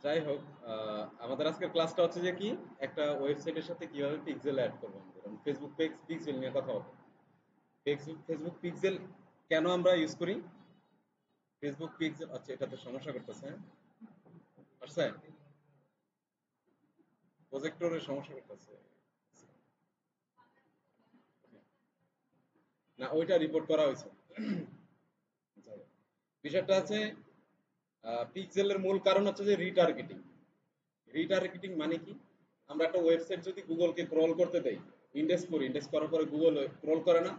যাই হোক, আমাদের আজকের ক্লাসটা হচ্ছে যে কি, একটা ওয়েবসাইটের সাথে কিভাবে পিক্সেল অ্যাড করবো। আমাদের ফেসবুক পেজ পিক্সেল নিয়ে কথা হবে। ফেসবুক ফেসবুক পিক্সেল কেন আমরা ইউজ করি? ফেসবুক পিক্সেল, আচ্ছা এটাতে সমস্যা করতেছে, হ্যাঁ? আসছে প্রজেক্টরের সমস্যা করতেছে না, ওইটা রিপোর্ট করা হয়েছে। যাই হোক, বিষয়টা আছে, পিক্সেলের মূল কারণ হচ্ছে যে রিটার্গেটিং। রিটার্গেটিং মানে কি? আমরা একটা ওয়েবসাইট যদি গুগলকে ক্রল করতে দেই, ইন্ডেক্স করি, ইন্ডেক্স করার পরে গুগল ক্রল করে না,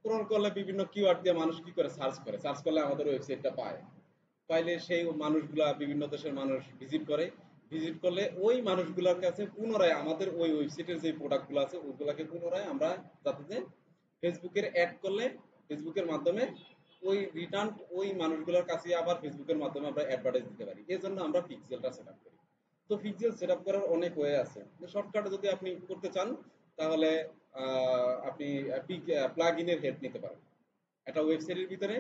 ক্রল করলে বিভিন্ন কিওয়ার্ড দিয়ে মানুষ কি করে সার্চ করে, সার্চ করলে আমাদের ওয়েবসাইটটা পায়। পাইলে সেই মানুষগুলা, বিভিন্ন দেশের মানুষ ভিজিট করে, ভিজিট করলে ওই মানুষগুলোর কাছে পুনরায় আমাদের ওই ওয়েবসাইটের যে প্রোডাক্টগুলো আছে ওইগুলাকে পুনরায় আমরা যাতে যে ফেসবুকের অ্যাড করলে ফেসবুকের মাধ্যমে ওই রিটার্ন ওই মানুষগুলোর কাছে আবার ফেসবুকের মাধ্যমে আমরা অ্যাডভার্টাইজ দিতে পারি। এই জন্য আমরা পিক্সেলটা সেট আপ করি। তো পিক্সেল সেট আপ করার অনেক ওয়ে আছে। শর্টকাটে যদি আপনি করতে চান তাহলে আপনি প্লাগ ইনের হেল্প নিতে পারেন। একটা ওয়েবসাইটের ভিতরে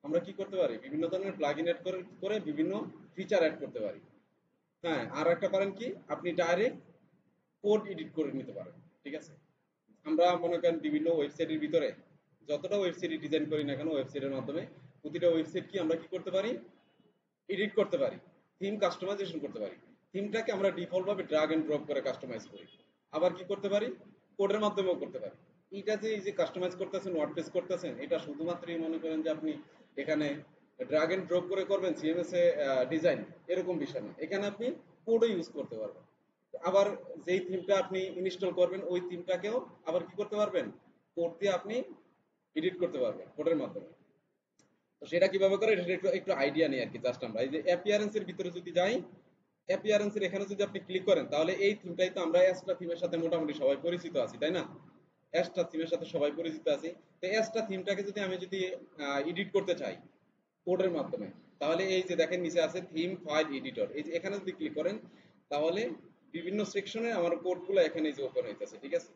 আমরা কি করতে পারি, বিভিন্ন ধরনের প্লাগ ইন অ্যাড করে বিভিন্ন ফিচার অ্যাড করতে পারি। হ্যাঁ, আর একটা পারেন কি, আপনি ডাইরেক্ট কোড এডিট করে নিতে পারেন। ঠিক আছে, আমরা মনে করেন বিভিন্ন ওয়েবসাইটের ভিতরে যতটা ওয়েবসাইট ডিজাইন করি না কেন, ওয়েবসাইটের মাধ্যমে প্রতিটা ওয়েবসাইট কি আমরা কি করতে পারি, এডিট করতে পারি, থিম কাস্টমাইজেশন করতে পারি। থিমটাকে আমরা ডিফল্ট ভাবে ড্রাগ এন্ড ড্রপ করে কাস্টমাইজ করি। আবার কি করতে পারি, কোডের মাধ্যমেও করতে পারি। এটা যে এই যে কাস্টমাইজ করতেছেন, ওয়ার্ডপ্রেস করতেছেন, এটা শুধুমাত্রই মনে করেন যে আপনি এখানে ড্রাগ এন্ড ড্রপ করে করবেন সিএমএস এ ডিজাইন, এরকম বিষয় না। এখানে আপনি কোডও ইউজ করতে পারবেন। আবার যেই থিমটা আপনি ইনস্টল করবেন ওই থিমটাকেও আবার কি করতে পারবেন, কোড দিয়ে আপনি এডিট করতে পারবেন কোডের মাধ্যমে। তো সেটা কিভাবে করে এটা একটু একটু আইডিয়া নেই আর কি। জাস্ট আমরা এই যে অ্যাপিয়ারেন্স এর ভিতরে যদি যাই, অ্যাপিয়ারেন্স এর এখানে যদি আপনি ক্লিক করেন তাহলে এই থিমটাই তো আমরা অ্যাস্ট্রা থিমের সাথে মোটামুটি সবাই পরিচিত আছি, তাই না? অ্যাস্ট্রা থিমের সাথে সবাই পরিচিত আছি। তো অ্যাস্ট্রা থিমটাকে যদি আমি যদি এডিট করতে চাই কোডের মাধ্যমে, তাহলে এই যে দেখেন নিচে আছে থিম ফাইল এডিটর, এই যে এখানে যদি ক্লিক করেন তাহলে বিভিন্ন সেকশনে আমার কোডগুলো এখানে যে ওপেন হইতেছে। ঠিক আছে,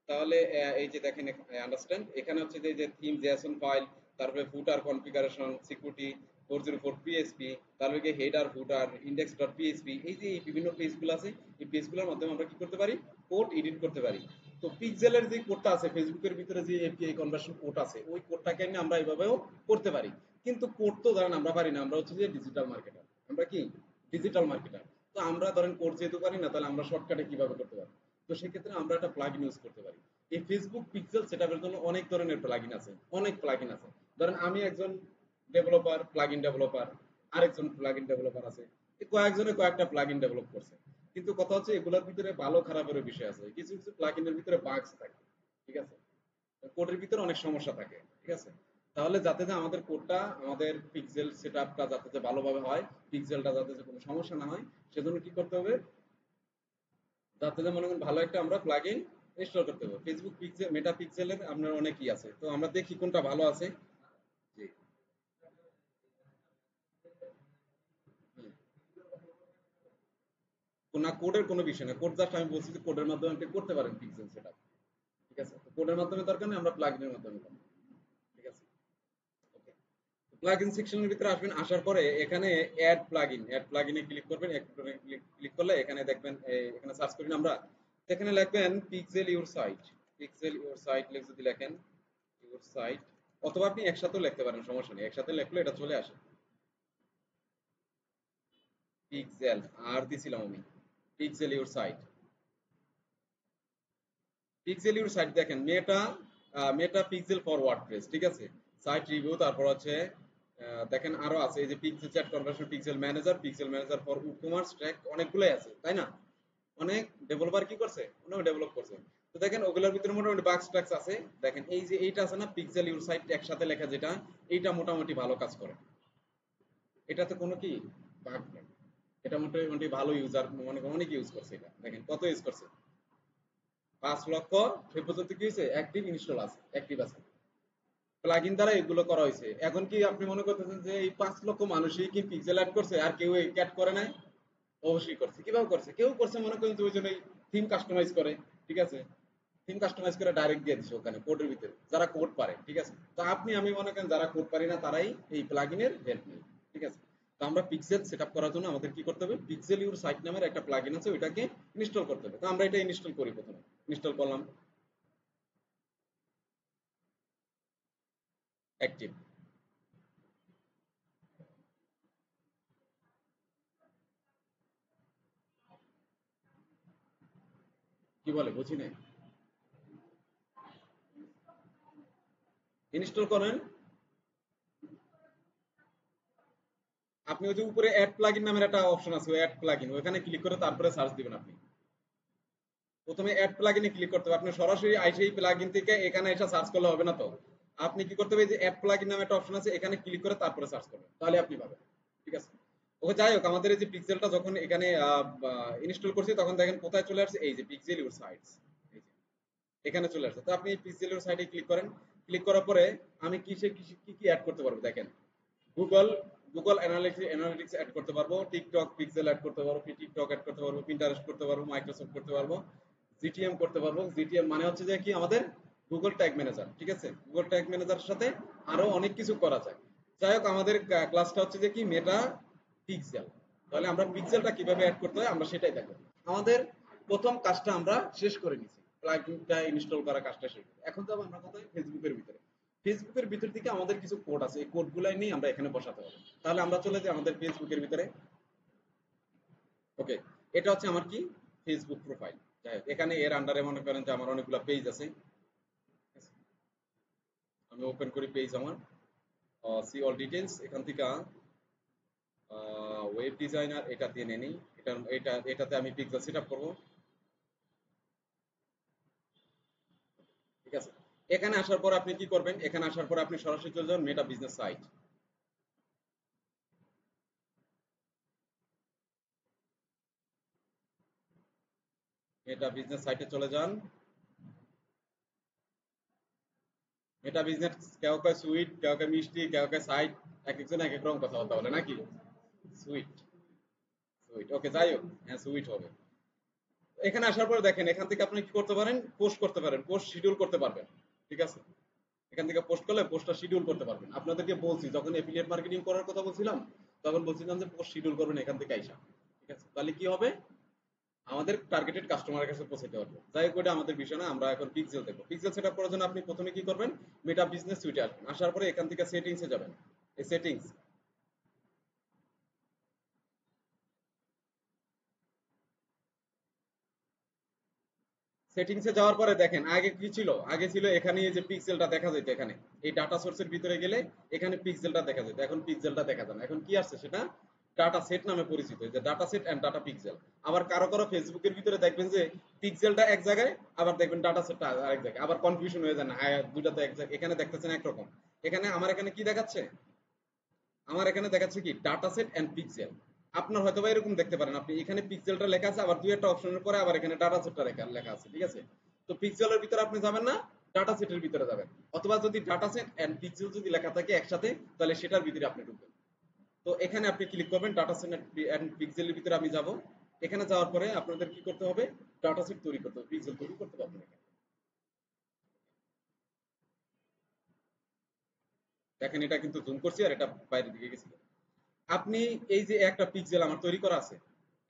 তাহলে এই যে দেখেন আন্ডারস্ট্যান্ড, এখানে হচ্ছে যে থিম জেএসএন ফাইল, তারপরে ফুটার কনফিগারেশন, সিকিউরিটি 404 পিএসপি, তারপরে হেডার ফুটার ইন্ডেক্স ডট পিএসপি, এই যে এই বিভিন্ন পেজগুলো আছে, এই পেজগুলোর মাধ্যমে আমরা কি করতে পারি, কোড এডিট করতে পারি। তো পিক্সেলের যে কোডটা আছে ফেসবুকের ভিতরে যে এপিআই কনভার্সন কোড আছে, ওই কোডটাকে নিয়ে আমরা এইভাবেও করতে পারি। কিন্তু কোড তো ধরেন আমরা পারি না, আমরা হচ্ছে যে ডিজিটাল মার্কেটার। আমরা কি ডিজিটাল মার্কেটার। তো আমরা ধরেন কোড যেহেতু পারি না, তাহলে আমরা শর্টকাটে কিভাবে করতে পারি? তো সেক্ষেত্রে আমরা একটা প্লাগইন ইউজ করতে পারি। এই ফেসবুক পিক্সেল সেটআপের জন্য অনেক ধরনের প্লাগইন আছে, অনেক প্লাগইন আছে। ধরেন আমি একজন ডেভেলপার, প্লাগইন ডেভেলপার, আরেকজন প্লাগইন ডেভেলপার আছে, এই কয়েকজনে কয়েকটা প্লাগইন ডেভেলপ করছে। কিন্তু কথা হচ্ছে এগুলোর ভিতরে ভালো খারাপের বিষয় আছে, কিছু কিছু প্লাগইনের ভিতরে বাগস থাকে। ঠিক আছে, কোডের ভিতরে অনেক সমস্যা থাকে। ঠিক আছে, তাহলে যাতে যে আমাদের কোডটা, আমাদের পিক্সেল সেটআপটা যাতে যে ভালোভাবে হয়, পিক্সেলটা যাতে যে কোনো সমস্যা না হয়, সেজন্য কি করতে হবে, যাতে যে মনে করেন ভালো একটা আমরা প্লাগইন ইনস্টল করতে হবে। ফেসবুক পিক্সেল, মেটা পিক্সেলের আপনার অনেকই আছে, তো আমরা দেখি কোনটা ভালো আছে। জি। হুম। না, কোডের কোনো বিষয় না, কোড জাস্ট আমি বলছি যে কোডের মাধ্যমে আপনি করতে পারেন পিক্সেল সেটআপ। ঠিক আছে, তো কোডের মাধ্যমে দরকার নেই, আমরা প্লাগইনের মাধ্যমে করব। ঠিক আছে, ওকে। প্লাগইন সেকশনের ভিতরে আসবেন, আসার পরে এখানে অ্যাড প্লাগইনে ক্লিক করবেন। ক্লিক করলে এখানে দেখবেন এখানে সার্চ করি না আমরা, তো এখানে লিখবেন pixel your site. Pixel your site লিখে যদি লেখেন ইউর সাইট, অথবা আপনি একসাথেও লিখতে পারেন, সমস্যা নেই, একসাথে লিখলে এটা চলে আসে। পিক্সেল আর দিছিলাম আমি, pixel your site. Pixel your site দেখেন Meta, Meta pixel for WordPress. ঠিক আছে, সাইট রিভিউ, তারপর হচ্ছে দেখেন আরো আছে এই যে pixel chat conversion, pixel manager for e-commerce track, অনেকগুলাই আছে তাই না? অনেক ডেভেলপার কি করছে, অনেক ডেভেলপ করছে। তো দেখেন ওগুলোর ভিতরে মোটামুটি বাক্স টাক্স আছে। দেখেন এই যে এইটা আছে না, পিক্সেল ইউর সাইট একসাথে লেখা যেটা, এইটা মোটামুটি ভালো কাজ করে। এটাতে কোনো কি বাগ নেই, এটা মোটামুটি ভালো ইউজার মনে করেন অনেক ইউজ করছে। এটা দেখেন কত ইউজ করছে, 5 লক্ষ সে পর্যন্ত কি হয়েছে, অ্যাক্টিভ ইনস্টল আছে, অ্যাক্টিভ আছে। প্লাগইন দ্বারা এগুলো করা হয়েছে। এখন কি আপনি মনে করতেছেন যে এই 5 লক্ষ মানুষই কি পিক্সেল অ্যাড করছে আর কেউ অ্যাড করে নাই? অবশ্যই করছে। কিভাবে করছে, কেউ করছে মনে করেন যে ওই জন্য থিম কাস্টমাইজ করে। ঠিক আছে, থিম কাস্টমাইজ করে ডাইরেক্ট দিয়ে দিছে ওখানে কোডের ভিতরে, যারা কোড পারে। ঠিক আছে, তো আপনি আমি মনে করেন যারা কোড পারি না তারাই এই প্লাগইনের হেল্প নেই। ঠিক আছে, তো আমরা পিক্সেল সেটআপ করার জন্য আমাদের কি করতে হবে, পিক্সেল ইউর সাইট নামের একটা প্লাগইন আছে, ওইটাকে ইনস্টল করতে হবে। তো আমরা এটা ইনস্টল করি, প্রথমে ইনস্টল করলাম, অ্যাক্টিভ, কি বলে বুঝি নাই, ইনস্টল করেন। আপনি ওই যে উপরে অ্যাড প্লাগইন নামের একটা অপশন আছে, ওই অ্যাড প্লাগইন, ওখানে ক্লিক করে তারপরে সার্চ দিবেন। আপনি প্রথমে অ্যাড প্লাগইনে ক্লিক করতে হবে, আপনি সরাসরি আইসে এই প্লাগইন থেকে এখানে এসে সার্চ করলে হবে না। তো আপনি কি করতে হবে, এই যে অ্যাড প্লাগইন নামে একটা অপশন আছে, এখানে ক্লিক করে তারপরে সার্চ করবেন, তাহলে আপনি পাবেন। ঠিক আছে, ওকে যাই হোক, আমাদের এই যে পিক্সেলটা যখন এখানে ইনস্টল করছি, তখন দেখেন কোথায় চলে আসছে, এই যে পিক্সেল ইউর সাইটস, এই যে এখানে চলে আসছে। তো আপনি পিক্সেল ইউর সাইটে ক্লিক করেন, ক্লিক করার পরে আমি কিসে কি কি অ্যাড করতে পারবো দেখেন, গুগল গুগল অ্যানালিটিক্স অ্যাড করতে পারবো, টিকটক পিক্সেল অ্যাড করতে পারবো, টিকটক অ্যাড করতে পারবো, পিন্টারেস্ট করতে পারবো, মাইক্রোসফট করতে পারবো, জিটিএম করতে পারবো। জিটিএম মানে হচ্ছে যে কি আমাদের গুগল ট্যাগ ম্যানেজার। ঠিক আছে, গুগল ট্যাগ ম্যানেজারের সাথে আরো অনেক কিছু করা যায়। যাই হোক, আমাদের ক্লাসটা হচ্ছে যে কি মেটা পিক্সেল। তাহলে আমরা পিক্সেলটা কিভাবে অ্যাড করতে হয় আমরা সেটাই দেখো। আমাদের প্রথম কাজটা আমরা শেষ করে নিছি, প্লাগইনটা ইনস্টল করা কাজটা শেষ করে। এখন যাবো আমরা কোথায়, ফেসবুকের ভিতরে। ফেসবুকের ভিতর থেকে আমাদের কিছু কোড আছে, এই কোডগুলাই নিয়ে আমরা এখানে বসাতে হবে। তাহলে আমরা চলে যাই আমাদের ফেসবুকের ভিতরে। ওকে, এটা হচ্ছে আমার কি ফেসবুক প্রোফাইল। যাই হোক, এখানে এর আন্ডারে মনে করেন যে আমার অনেকগুলো পেজ আছে। আমি ওপেন করি পেজ আমার, সি অল ডিটেলস, এখান থেকে ওয়েব ডিজাইনার এটা দিয়ে নিয়ে নিই। এটাতে আমি পিক্সেল সেট আপ করবো। ঠিক আছে, এখানে আসার পর আপনি কি করবেন, এখানে আসার পর আপনি সরাসরি চলে যাবেন Meta business site. Meta business সাইটে চলে যান। মেটা বিজনেস, কেউ কয় সুইট, কেউ কয় মিষ্টি, কেউ কয় সাইট, এক একজন এক এক রকম কথাবার্তা বলে নাকি। সুইট, সুইট, ওকে যাই হোক, হ্যাঁ সুইট হবে। এখানে আসার পরে দেখেন, এখান থেকে আপনি কি করতে পারেন, পোস্ট করতে পারেন, পোস্ট শিডিউল করতে পারবেন। ঠিক আছে, এখান থেকে পোস্ট করলে পোস্টটা শিডিউল করতে পারবেন। আপনাদেরকে বলছি যখন এফিলিয়েট মার্কেটিং করার কথা বলছিলাম, তখন বলছিলাম যে পোস্ট শিডিউল করবেন এখান থেকে আইসা। ঠিক আছে, তাহলে কি হবে, আমাদের টার্গেটেড কাস্টমারের কাছে পৌঁছাতে পারবো। যাই হোক, ওটা আমাদের বিষয় না, আমরা এখন পিক্সেল দেখবো। পিক্সেল সেটআপ করার জন্য আপনি প্রথমে কি করবেন, মেটা বিজনেস সুইটে আসবেন। আসার পরে এখান থেকে সেটিংসে যাবেন। এই সেটিংস, সেটিংসে যাওয়ার পরে দেখেন আগে কি ছিল, আগে ছিল এখানে এই যে পিক্সেলটা দেখা যেত, এখানে এই ডাটা সোর্সের ভিতরে গেলে এখানে পিক্সেলটা দেখা যেত, এখন পিক্সেলটা দেখা যায় না। এখন কি আসছে সেটা ডাটা সেট নামে পরিচিত, যে data set and data pixel. আবার কারো কারো ফেসবুকের ভিতরে দেখবেন যে পিক্সেলটা এক জায়গায়, আবার দেখবেন ডাটা সেটটা আরেক জায়গায়, আবার কনফিউশন হয়ে যায় না, দুইটা তো এক জায়গায়, এখানে দেখতেছেন একরকম। এখানে আমার এখানে কি দেখাচ্ছে, আমার এখানে দেখাচ্ছে কি ডাটা সেট এন্ড পিক্সেল। আপনার হয়তো বা এরকম দেখতে পারেন, আপনি এখানে পিক্সেলটা লেখা আছে, আবার দুই একটা অপশনের পরে আবার এখানে ডাটা সেটটা লেখা আছে। ঠিক আছে, তো পিক্সেলের ভিতরে আপনি যাবেন না, ডাটা সেটের ভিতরে যাবেন। অথবা যদি ডাটা সেট এন্ড পিক্সেল যদি লেখা থাকে একসাথে, তাহলে সেটার ভিতরে আপনি ঢুকবেন। তো এখানে আপনি ক্লিক করবেন ডাটা সেট এন্ড পিক্সেলের ভিতরে আমি যাব। এখানে যাওয়ার পরে আপনাদের কি করতে হবে, ডাটা সেট তৈরি করতে হবে, পিক্সেল তৈরি করতে পারবেন এখানে। দেখেন এটা কিন্তু জুম করছি আর এটা বাইরের দিকে গেছে। আপনি এই যে একটা পিক্সেল আমার তৈরি করা আছে,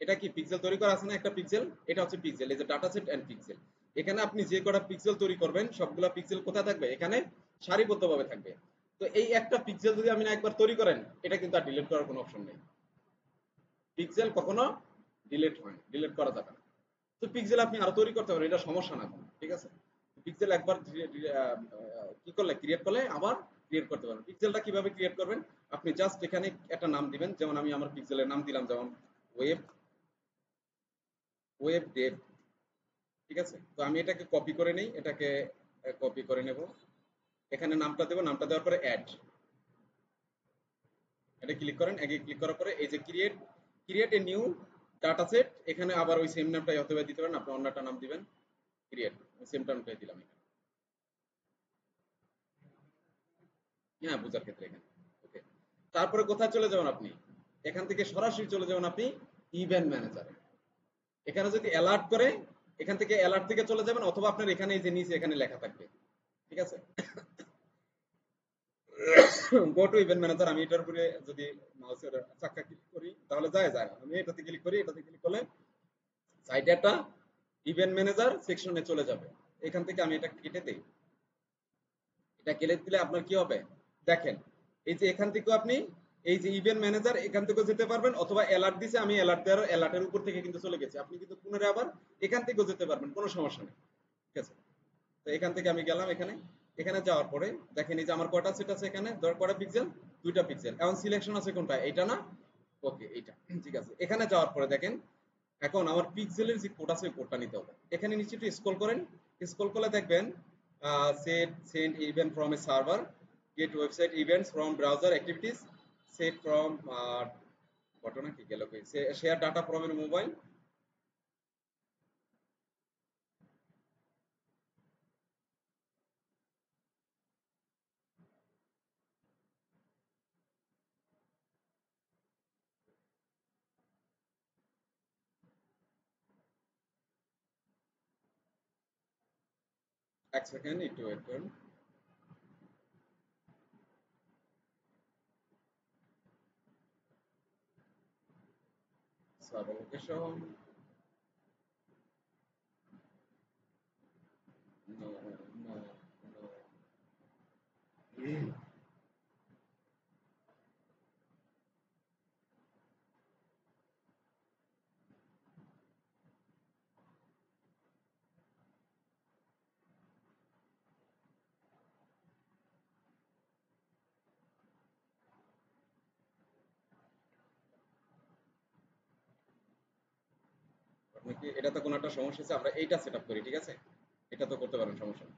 এটা কি পিক্সেল তৈরি করা আছে না একটা পিক্সেল, এটা হচ্ছে পিক্সেল, এই যে ডাটা সেট এন্ড পিক্সেল। এখানে আপনি যে কটা পিক্সেল তৈরি করবেন সবগুলা পিক্সেল কোথায় থাকবে, এখানে সারিবদ্ধভাবে থাকবে। তো এই একটা পিক্সেল যদি আপনি না একবার তৈরি করেন, এটা কিন্তু আর ডিলিট করার কোনো অপশন নেই। পিক্সেল কখনো ডিলিট হয় না, ডিলিট করা যাবে না। তো পিক্সেল আপনি আরো তৈরি করতে পারেন, এটা সমস্যা না কোনো। ঠিক আছে, পিক্সেল একবার কি করলে ক্রিয়েট করলে আবার ক্রিয়েট করতে পারবেন। পিক্সেলটা কিভাবে ক্রিয়েট করবেন, আপনি জাস্ট এখানে একটা নাম দিবেন, যেমন আমি আমার পিক্সেলের নাম দিলাম যেমন ওয়েব ওয়েব ডেভ। ঠিক আছে, তো আমি এটাকে কপি করে নেই, এটাকে কপি করে নেব, এখানে নামটা দেবো, নামটা দেওয়ার পরে অ্যাড, এটা ক্লিক করেন। আগে ক্লিক করার পরে এই যে create create a new data set, এখানে আবার ওই সেম নামটাই অথবা দিতে পারেন, আপনি অন্য একটা নাম দিবেন, ক্রিয়েট সেম নামটাই দিলাম এখানে। হ্যাঁ, বোঝার ক্ষেত্রে এখানে। ওকে, তারপরে কোথায় চলে যাবেন আপনি, এখান থেকে সরাসরি চলে যাবেন আপনি ইভেন্ট ম্যানেজারে। এখানে যদি অ্যালার্ট করে, এখান থেকে অ্যালার্ট থেকে চলে যাবেন, অথবা আপনার এখানে এই যে নিচে এখানে লেখা থাকবে। ঠিক আছে, গো টু ইভেন্ট ম্যানেজার, আমি এটার উপরে যদি মাউসের চাক্কা ক্লিক করি তাহলে যায় না, আমি এটাতে ক্লিক করি, এটাতে ক্লিক করলে সাইডে একটা ইভেন্ট ম্যানেজার সেকশনে চলে যাবে। এখান থেকে আমি এটা কেটে দেই, এটা কেটে দিলে আপনার কি হবে দেখেন, এই যে এখান থেকেও আপনি এই যে ইভেন্ট ম্যানেজার এখান থেকেও যেতে পারবেন, অথবা অ্যালার্ট দিছে আমি অ্যালার্ট দেওয়ার অ্যালার্টের উপর থেকে কিন্তু চলে গেছি, আপনি কিন্তু পুনরায় আবার এখান থেকেও যেতে পারবেন, কোনো সমস্যা নেই। ঠিক আছে, তো এখান থেকে আমি গেলাম এখানে, এখানে যাওয়ার পরে দেখেন এই যে আমার কয়টা সেট আছে এখানে, ধর কয়টা পিক্সেল, 2টা পিক্সেল। এখন সিলেকশন আছে কোনটা, এটা না, ওকে এইটা, ঠিক আছে। এখানে যাওয়ার পরে দেখেন এখন আমার পিক্সেলের যে কোড আছে ওই কোডটা নিতে হবে। এখানে নিচে একটু স্ক্রল করেন, স্ক্রল করলে দেখবেন set send event from a server, get website events from browser activities, set from ঘটনা কি গেল, শেয়ার ডাটা ফ্রম এর মোবাইল। এক সেকেন্ড একটু ওয়েট করুন। Server location, no no no, আপনি কি এটা তো কোনো একটা সমস্যা আছে, আমরা এইটা সেট আপ করি, ঠিক আছে, এটা তো করতে পারেন, সমস্যা নেই।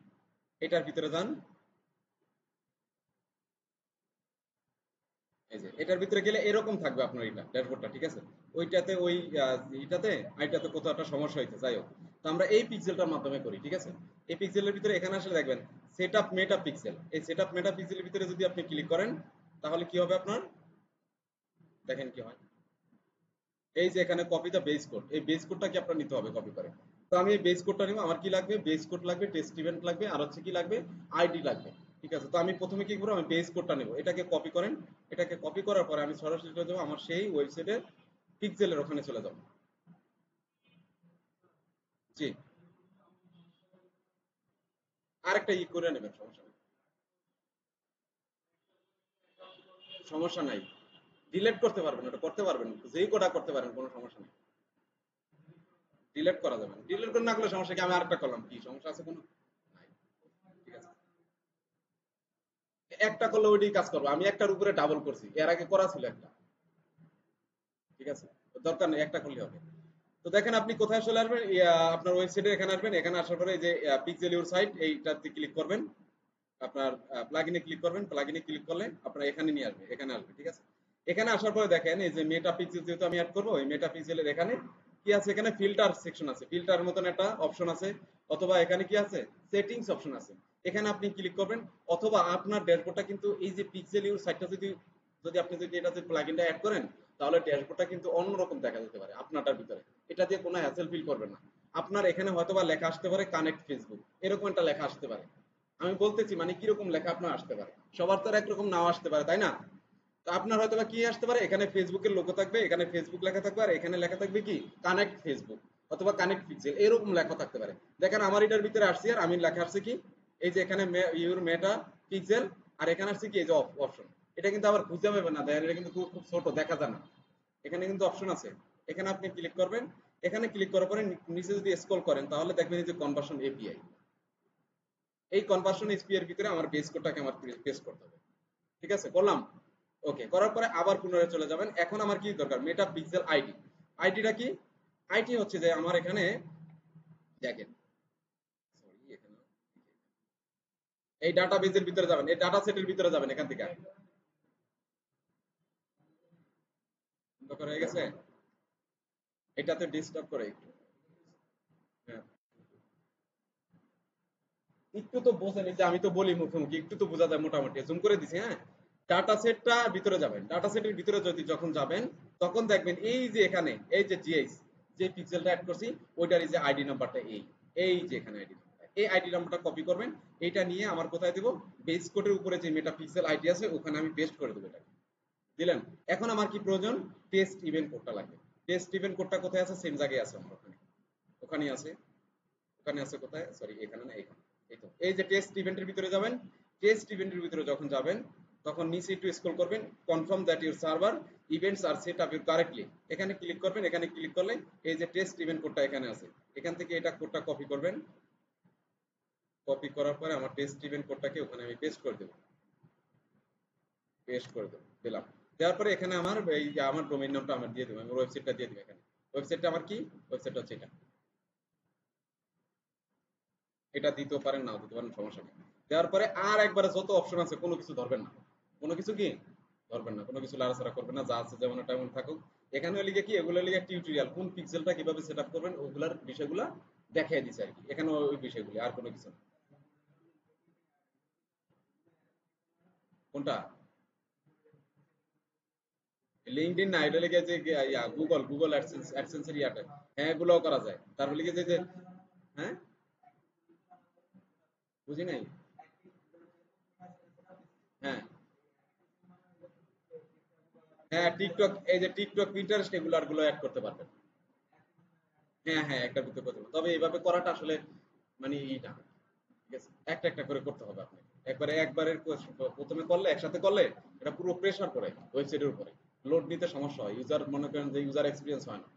এটার ভিতরে যান, এই যে এটার ভিতরে গেলে এরকম থাকবে আপনার এটা ড্যাশবোর্ডটা, ঠিক আছে। ওইটাতে ওই এটাতে আইটাতে কোথাও একটা সমস্যা হইতে যাই হোক, তো আমরা এই পিক্সেলটার মাধ্যমে করি, ঠিক আছে। এই পিক্সেলের ভিতরে এখানে আসলে দেখবেন সেটআপ মেটা পিক্সেল, এই সেটআপ মেটা পিক্সেলের ভিতরে যদি আপনি ক্লিক করেন তাহলে কি হবে আপনার, দেখেন কি হয়, এই যে এখানে কপি দা বেস কোড, এই বেস কোডটা কি আপনার নিতে হবে কপি করে। তো আমি এই বেস কোডটা নিব, আমার কি লাগবে, বেস কোড লাগবে, টেস্ট ইভেন্ট লাগবে, আর হচ্ছে কি লাগবে, আইডি লাগবে। ঠিক আছে, তো আমি প্রথমে কি করব, আমি বেস কোডটা নেব, এটাকে কপি করেন, এটাকে কপি করার পরে আমি সরাসরি চলে যাবো আমার সেই ওয়েবসাইটের পিক্সেলের ওখানে চলে যাব। জি, আরেকটা করে নেবেন, সমস্যা নেই, সমস্যা নাই, ডিলিট করতে পারবেন, ওটা করতে পারবেন, যেই কোডা করতে পারেন, কোনো সমস্যা নেই, ডিলিট করা যাবে না, ডিলিট করে না করলে সমস্যা কি, আমি আরেকটা করলাম, কি সমস্যা আছে কোনো, নাই, ঠিক আছে। একটা করলে ওইটাই কাজ করবো, আমি একটার উপরে ডাবল করছি, এর আগে করা ছিল একটা, ঠিক আছে, তো দরকার নেই, একটা করলে হবে। তো দেখেন আপনি কোথায় চলে আসবেন, আপনার ওয়েবসাইটে এখানে আসবেন, এখানে আসার পরে এই যে পিক্সেল ইউর সাইট এইটাতে ক্লিক করবেন, আপনার প্লাগইনে ক্লিক করবেন, প্লাগইনে ক্লিক করলে আপনার এখানে নিয়ে আসবে, এখানে আসবে, ঠিক আছে। এখানে আসার পরে দেখেন এই যে মেটা পিক্সেল যেহেতু আমি অ্যাড করবো, এই মেটা পিক্সেলের এখানে কি আছে, এখানে ফিল্টার সেকশন আছে, ফিল্টার মতন একটা অপশন আছে, অথবা এখানে কি আছে, সেটিংস অপশন আছে, এখানে আপনি ক্লিক করবেন। অথবা আপনার ড্যাশবোর্ডটা কিন্তু এই যে পিক্সেল ইউর সাইটটা যদি যদি আপনি যদি এটাতে প্লাগইনটা অ্যাড করেন তাহলে ড্যাশবোর্ডটা কিন্তু অন্যরকম দেখা যেতে পারে আপনারটার ভিতরে, এটা দিয়ে কোনো হ্যাসেল ফিল করবেন না। আপনার এখানে হয়তোবা লেখা আসতে পারে কানেক্ট ফেসবুক, এরকম একটা লেখা আসতে পারে, আমি বলতেছি মানে কিরকম লেখা আপনার আসতে পারে, সবার তো আর একরকম নাও আসতে পারে, তাই না। তো আপনার হয়তো বা কি আসতে পারে, এখানে ফেসবুকের লোগো থাকবে, এখানে ফেসবুক লেখা থাকবে, আর এখানে লেখা থাকবে কি কানেক্ট ফেসবুক অথবা কানেক্ট পিক্সেল, এরকম লেখা থাকতে পারে। দেখেন আমার এটার ভিতরে আসছি, আর আমি লেখা আসছে কি এই যে এখানে ইউর মেটা পিক্সেল, আর এখানে আসছে কি এই যে অপশন, এটা কিন্তু আবার খুঁজে পাবেন না, দেখেন এটা কিন্তু খুব খুব ছোট দেখা যায় না, এখানে কিন্তু অপশন আছে, এখানে আপনি ক্লিক করবেন। এখানে ক্লিক করার পরে নিচে যদি স্ক্রল করেন তাহলে দেখবেন এই যে কনভার্সন এপিআই, এই কনভার্সন এপিআই এর ভিতরে আমার বেস কোডটাকে আমার পেস্ট করতে হবে, ঠিক আছে, করলাম। ওকে, করার পরে আবার পুনরায় চলে যাবেন, এখন আমার কি দরকার, মেটা পিক্সেল আইডি, আইডিটা কি, আইডি হচ্ছে যে আমার এখানে দেখেন, সরি এখানে এই ডাটা বেজের ভিতরে যাবেন, এই ডাটা সেটের ভিতরে যাবেন, এখান থেকে দরকার হয়ে গেছে, এটাতে ডিস্টার্ব করে একটু, হ্যাঁ একটু তো বোঝেন, এই যে আমি তো বলি মুখোমুখি, একটু তো বোঝা যায় মোটামুটি, জুম করে দিছি, হ্যাঁ। ডাটা সেটটা ভিতরে যাবেন, ডাটা সেটের ভিতরে যদি যখন যাবেন তখন দেখবেন এই যে এখানে এই যে জিএস যে পিক্সেলটা অ্যাড করছি ওইটার এই যে আইডি নাম্বারটা এই এই যে এখানে আইডি নাম্বার এই আইডি নাম্বারটা কপি করবেন, এটা নিয়ে আমার কোথায় দেব, বেস কোডের উপরে যে মেটাপিক্সেল আইডি আছে ওখানে আমি পেস্ট করে দেবো। এটা দিলেন। এখন আমার কি প্রয়োজন, টেস্ট ইভেন্ট কোডটা লাগবে। টেস্ট ইভেন্ট কোডটা কোথায় আছে, সেম জায়গায় আছে আমার ওখানে, ওখানেই আছে। ওখানে আছে কোথায়, সরি এখানে না, এখানে। এই তো, এই যে টেস্ট ইভেন্টের ভিতরে যাবেন, টেস্ট ইভেন্টের ভিতরে যখন যাবেন তখন নিচে একটু স্ক্রল করবেন, confirm that your server events are set up your correctly, এখানে ক্লিক করবেন। এখানে ক্লিক করলে এই যে টেস্ট ইভেন্ট কোডটা এখানে আছে, এখান থেকে এটা কোডটা কপি করবেন। কপি করার পরে আমার টেস্ট ইভেন্ট কোডটাকে ওখানে আমি পেস্ট করে দেবো, পেস্ট করে দেবো, দিলাম। দেওয়ার পরে এখানে আমার এই যে আমার ডোমেইন নামটা আমার দিয়ে দেবো, আমার ওয়েবসাইটটা দিয়ে দেবো এখানে। ওয়েবসাইটটা আমার কি, ওয়েবসাইটটা হচ্ছে এটা। এটা দিতেও পারেন, নাও দিতে পারেন, সমস্যা নেই। দেওয়ার পরে আর একবারে যত অপশন আছে কোনো কিছু ধরবেন না, কোনো কিছু কি ধরবেন না, কোনো কিছু লাড়াচাড়া করবেন না, যা আছে যেমন তেমন থাকুক। এখানে লিখে কি, এগুলো লিখে টিউটোরিয়াল, কোন পিক্সেলটা কিভাবে সেট আপ করবেন ওগুলার বিষয়গুলা দেখাই দিছে আর কি, এখানে ওই বিষয়গুলি, আর কোনো কিছু না। কোনটা, লিঙ্কডইন না, এটা লিখে যে গুগল, গুগল অ্যাডসেন্স, অ্যাডসেন্সের ইয়াটা, হ্যাঁ এগুলোও করা যায়। তারপর লিখে যে হ্যাঁ, বুঝি নাই। হ্যাঁ হ্যাঁ, টিকটক, এই যে টিকটক, পিন্টারেস্ট, এগুলো আর গুলো অ্যাড করতে পারবেন। হ্যাঁ হ্যাঁ, একটা ভিতরে করতে হবে। তবে এইভাবে করাটা আসলে মানে ই না, ঠিক আছে, একটা একটা করে করতে হবে আপনাকে। একবারে একবারের প্রথমে করলে, একসাথে করলে এটা পুরো প্রেসার পড়ে ওয়েবসাইটের উপরে, লোড নিতে সমস্যা হয়, ইউজার মনে করেন যে ইউজার এক্সপিরিয়েন্স হয় না।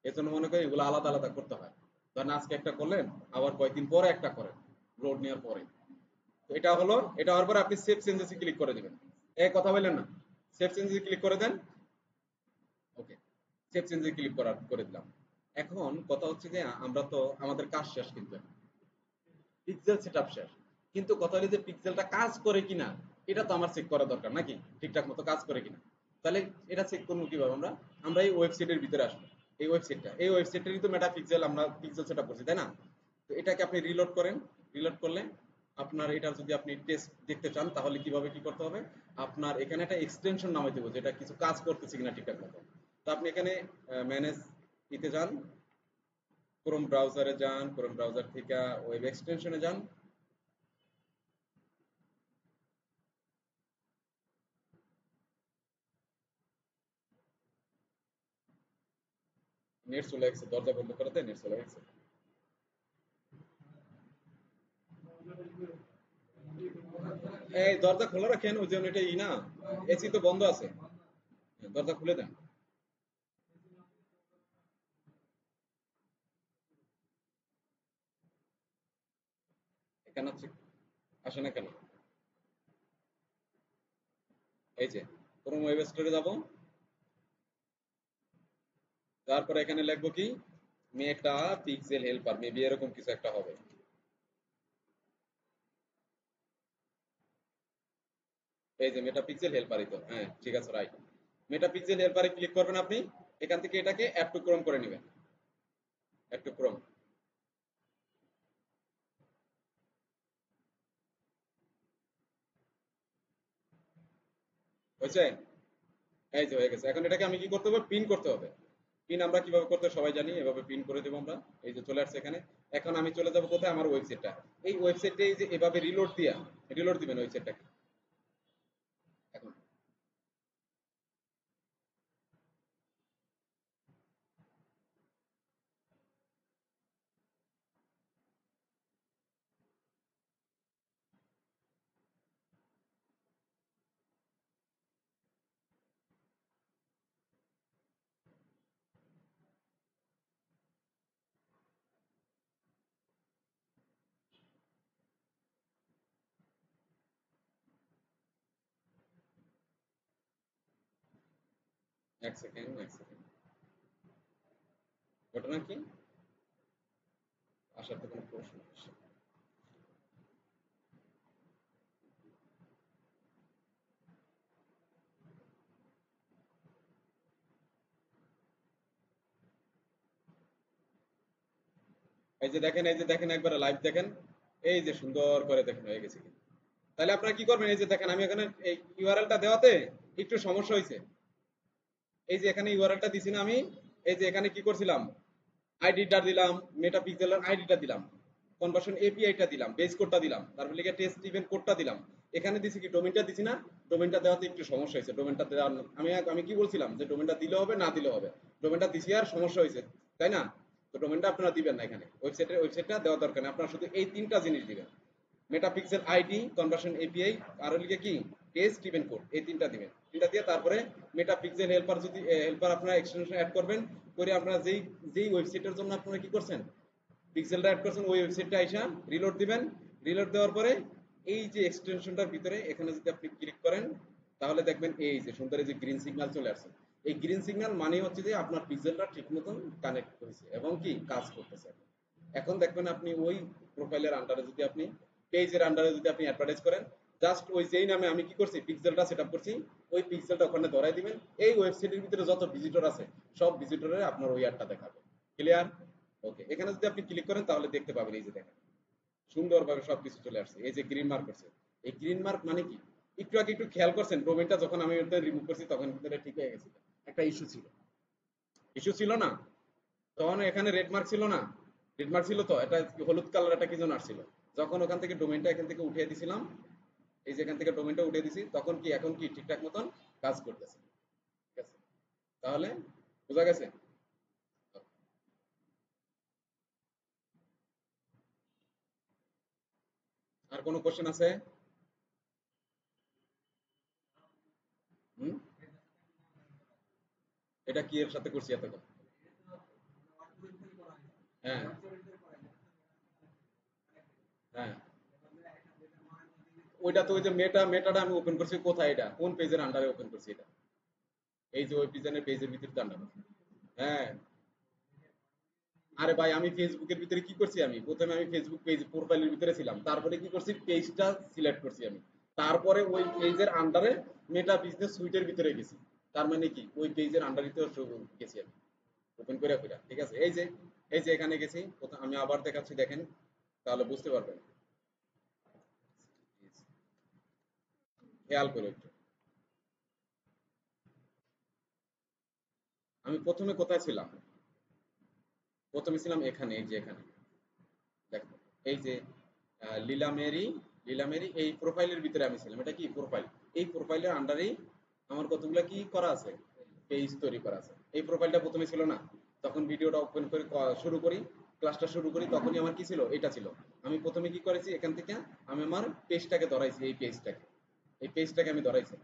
এর জন্য মনে করেন এগুলো আলাদা আলাদা করতে হয়। ধরেন আজকে একটা করলেন, আবার কয়েকদিন পরে একটা করেন, লোড নেওয়ার পরে। তো এটা হলো, এটা হওয়ার পরে আপনি সেভ চেঞ্জেসে ক্লিক করে দিবেন। এই কথা বললেন না, সেভ চেঞ্জেসে ক্লিক করে দেন। ওকে, সেভ চেঞ্জে ক্লিক করে দিলাম। এখন কথা হচ্ছে যে আমরা তো আমাদের কাজ শেষ, কিন্তু পিক্সেল সেটআপ শেষ, কিন্তু কথা হলো যে পিক্সেলটা কাজ করে কিনা এটা তো আমার চেক করা দরকার নাকি, ঠিকঠাক মতো কাজ করে কিনা। তাহলে এটা চেক করবো কিভাবে, আমরা আমরা এই ওয়েবসাইটের ভিতরে আসবো। এই ওয়েবসাইটটা, এই ওয়েবসাইটেরই তো মেটা পিক্সেল, আমরা পিক্সেল সেটআপ করছি তাই না। তো এটাকে আপনি রিলোড করেন। রিলোড করলে আপনার এটার যদি আপনি টেস্ট দেখতে চান তাহলে কিভাবে কি করতে হবে, আপনার এখানে একটা এক্সটেনশন নামাইতে হবে যেটা কিছু কাজ করতেছে কিনা ঠিকঠাক মতো। তো আপনি এখানে ম্যানেজ দিতে যান, ক্রোম ব্রাউজারে যান, ক্রোম ব্রাউজার থেকে ওয়েব এক্সটেনশনে যান। নেট চলে গেছে, দরজা বন্ধ করাতে নেট চলে গেছে। এই দরজা খোলা রাখেন, ওই জন্য এটা ই না, এসি তো বন্ধ আছে। দরজা খুলে দেন। এখানে হচ্ছে, আসে না কেন, এই যে ক্রোম ওয়েব স্টোরে যাব, তারপরে এখানে লিখবো কি, মেটা পিক্সেল হেল্পার, মেবি এরকম কিছু একটা হবে। এই যে মেটা পিক্সেল হেল্পারই তো, হ্যাঁ ঠিক আছে, রাইট। মেটা পিক্সেল হেল্পারে ক্লিক করবেন আপনি, এখান থেকে এটাকে অ্যাড টু ক্রোম করে নেবেন, অ্যাড টু ক্রোম। হয়েছে, এই যে হয়ে গেছে। এখন এটাকে আমি কি করতে হবে, পিন করতে হবে। পিন আমরা কিভাবে করতে হয় সবাই জানি, এভাবে পিন করে দেবো আমরা। এই যে চলে আসছে এখানে। এখন আমি চলে যাব কোথায়, আমার ওয়েবসাইটটা। এই ওয়েবসাইটে এই যে এভাবে রিলোড দিয়া, রিলোড দিবেন ওয়েবসাইটটাকে। এখন এক সেকেন্ড, এক সেকেন্ড। ঘটনা কি, আসার তো কোনো প্রশ্ন আসছে না। এই যে দেখেন, এই যে দেখেন, একবার লাইভ দেখেন, এই যে সুন্দর করে দেখেন হয়ে গেছে কিন্তু। তাহলে আপনারা কি করবেন, এই যে দেখেন আমি এখানে এই ইউআরএলটা দেওয়াতে একটু সমস্যা হয়েছে। এই যে এখানে ইউআরএলটা দিছি না আমি, এই যে এখানে কি করছিলাম, আইডিটা দিলাম, মেটা পিক্সেলের আইডিটা দিলাম। কনভার্সন এপিআইটা দিলাম, বেস কোডটা দিলাম, তারপর লিখে টেস্ট ইভেন্ট কোডটা দিলাম। এখানে দিছি কি ডোমেইনটা দিছি না, ডোমেইনটা দেওয়াতে একটু সমস্যা হয়েছে। ডোমেইনটা দেওয়া আমি কি বলছিলাম যে ডোমেইনটা দিলে হবে না দিলে হবে, ডোমেইনটা দিছি আর সমস্যা হয়েছে, তাই না? তো ডোমেইনটা আপনারা দিবেন না, এখানে ওয়েবসাইটটা দেওয়া দরকার নেই, আপনারা শুধু এই তিনটা জিনিস দিবেন, মেটাপিক্সেল আইডি, কনভার্সন এপিআই, আর লিখে কি টেস্ট ইভেন্ট কোড, এই তিনটা দিবেন। তিনটা দিয়ে তারপরে মেটাপিক্সেল হেল্পার, যদি হেল্পার আপনারা এক্সটেনশন অ্যাড করবেন করে আপনারা যেই যেই ওয়েবসাইটের জন্য আপনারা কি করছেন পিক্সেলটা অ্যাড করছেন, ওই ওয়েবসাইটটা আইসা রিলোড দিবেন। রিলোড দেওয়ার পরে এই যে এক্সটেনশনটার ভিতরে এখানে যদি আপনি ক্লিক করেন তাহলে দেখবেন এই যে সুন্দর এই যে গ্রিন সিগন্যাল চলে আসছে। এই গ্রিন সিগন্যাল মানে হচ্ছে যে আপনার পিক্সেলটা ঠিক মতন কানেক্ট হয়েছে এবং কি কাজ করতেছে। এখন দেখবেন আপনি ওই প্রোফাইলের আন্ডারে যদি আপনি পেজের আন্ডারে যদি আপনি অ্যাডভার্টাইজ করেন, জাস্ট ওই যেই নামে আমি কি করছি পিক্সেলটা সেটআপ করছি, ওই পিক্সেলটা ওখানে ধরাই দিবেন। এই ওয়েবসাইটের ভিতরে যত ভিজিটর আছে সব ভিজিটরের আপনার ওই অ্যাডটা দেখাবে। ক্লিয়ার? ওকে, এখানে যদি আপনি ক্লিক করেন তাহলে দেখতে পাবেন এই যে দেখেন সুন্দরভাবে সবকিছু চলে আসছে। এই যে গ্রিন মার্ক করছে, এই গ্রিন মার্ক মানে কি একটু আগে একটু খেয়াল করছেন ডোমেইনটা যখন আমি ওটা রিমুভ করছি তখন এটা ঠিক হয়ে গেছে। একটা ইস্যু ছিল না, তখন এখানে রেড মার্ক ছিল না, রেড মার্ক ছিল তো, এটা হলুদ কালার একটা কি যেন আসছিল। যখন ওখান থেকে ডোমেইনটা এখান থেকে উঠিয়ে দিছিলাম, এই যে এখান থেকে ডোমেইনটা উঠিয়ে দিছি, তখন কি এখন কি ঠিকঠাক মতন কাজ করতেছে। ঠিক আছে, তাহলে বোঝা গেছে? আর কোনো কোশ্চেন আছে? হুম, এটা কি এর সাথে করছি এতক্ষণ? হ্যাঁ, হ্যাঁ, ওইটা তো ওই যে মেটাটা আমি ওপেন করছি কোথায়, এটা কোন পেজের আন্ডারে ওপেন করছি এটা? এই যে ওই পিজনের পেজের ভিতরে আন্ডার। হ্যাঁ, আরে ভাই আমি ফেসবুকের ভিতরে কি করছি, আমি প্রথমে আমি ফেসবুক পেজ প্রোফাইলের ভিতরে ছিলাম, তারপরে কি করছি পেজটা সিলেক্ট করছি আমি, তারপরে ওই পেজের আন্ডারে মেটা বিজনেস সুইটের ভিতরে গেছি। তার মানে কি ওই পেজের আন্ডারিতে গেছি আমি ওপেন করে ফিরা। ঠিক আছে, এই যে এখানে গেছি, আমি আবার দেখাচ্ছি দেখেন, তাহলে বুঝতে পারবেন। খেয়াল করে একটু, আমি প্রথমে কোথায় ছিলাম? প্রথমে ছিলাম এখানে, এই যে এখানে দেখো, এই যে লীলা মেরি, লীলা মেরি এই প্রোফাইলের ভিতরে আমি ছিলাম। এটা কি প্রোফাইল, এই প্রোফাইলের আন্ডারেই আমার কতগুলা কি করা আছে, পেজ তৈরি করা আছে। এই প্রোফাইলটা প্রথমে ছিল না, তখন ভিডিওটা ওপেন করে শুরু করি, ক্লাসটা শুরু করি, তখনই আমার কি ছিল, এটা ছিল। আমি প্রথমে কি করেছি এখান থেকে আমি আমার পেজটাকে ধরাইছি, এই পেজটাকে আমি ধরাইছি,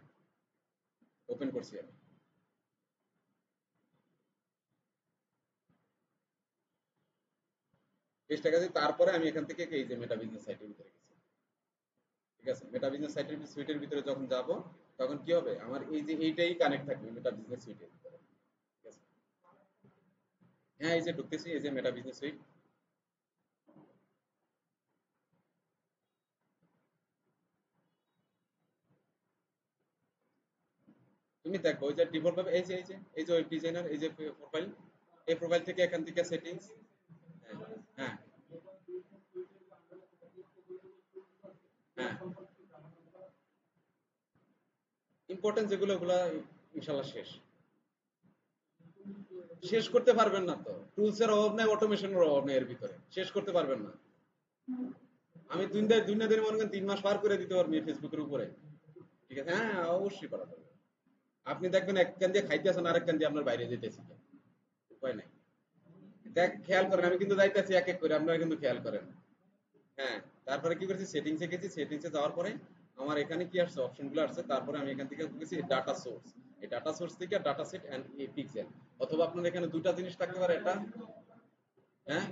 ওপেন করছি আমি। পেজটাকে আছে, তারপরে আমি এখান থেকে এই যে মেটা বিজনেস সাইটের ভিতরে গেছি। ঠিক আছে, মেটা বিজনেস সাইটের সুইটের ভিতরে যখন যাব তখন কি হবে, আমার এই যে এইটাই কানেক্ট থাকবে মেটা বিজনেস সুইটের ভিতরে। ঠিক আছে, হ্যাঁ এই যে ঢুকতেছি, এই যে মেটা বিজনেস সুইট। তুমি দেখো ওই যে ডিফল্ট ভাবে এই যে ওয়েব ডিজাইনার, এই যে প্রোফাইল, এই প্রোফাইল থেকে এখান থেকে সেটিংস। হ্যাঁ, হ্যাঁ, হ্যাঁ, ইম্পর্টেন্ট যেগুলো ওগুলা ইনশাল্লাহ শেষ, শেষ করতে পারবেন না তো, টুলস এর অভাব নাই, অটোমেশনের অভাব নেই, এর ভিতরে শেষ করতে পারবেন না। আমি দুনিয়া দিনে মনে করেন 3 মাস পার করে দিতে পারবি ফেসবুকের উপরে। ঠিক আছে, হ্যাঁ অবশ্যই পারা যাবে। আপনি দেখবেন এক কান দিয়ে খাইতেছেন আর এক কান দিয়ে আপনার বাইরে যেতেছি, উপায় নাই। দেখ খেয়াল করেন, আমি কিন্তু যাইতেছি এক এক করে, আপনারা কিন্তু খেয়াল করেন। হ্যাঁ, তারপরে কি করেছি সেটিংসে গেছি, সেটিংসে যাওয়ার পরে আমার এখানে কি আসছে অপশনগুলো আসছে, তারপরে আমি এখান থেকে গেছি ডাটা সোর্স। এই ডাটা সোর্স থেকে ডাটা সেট এন্ড পিক্সেল, অথবা আপনার এখানে দুটা জিনিস থাকতে পারে, এটা হ্যাঁ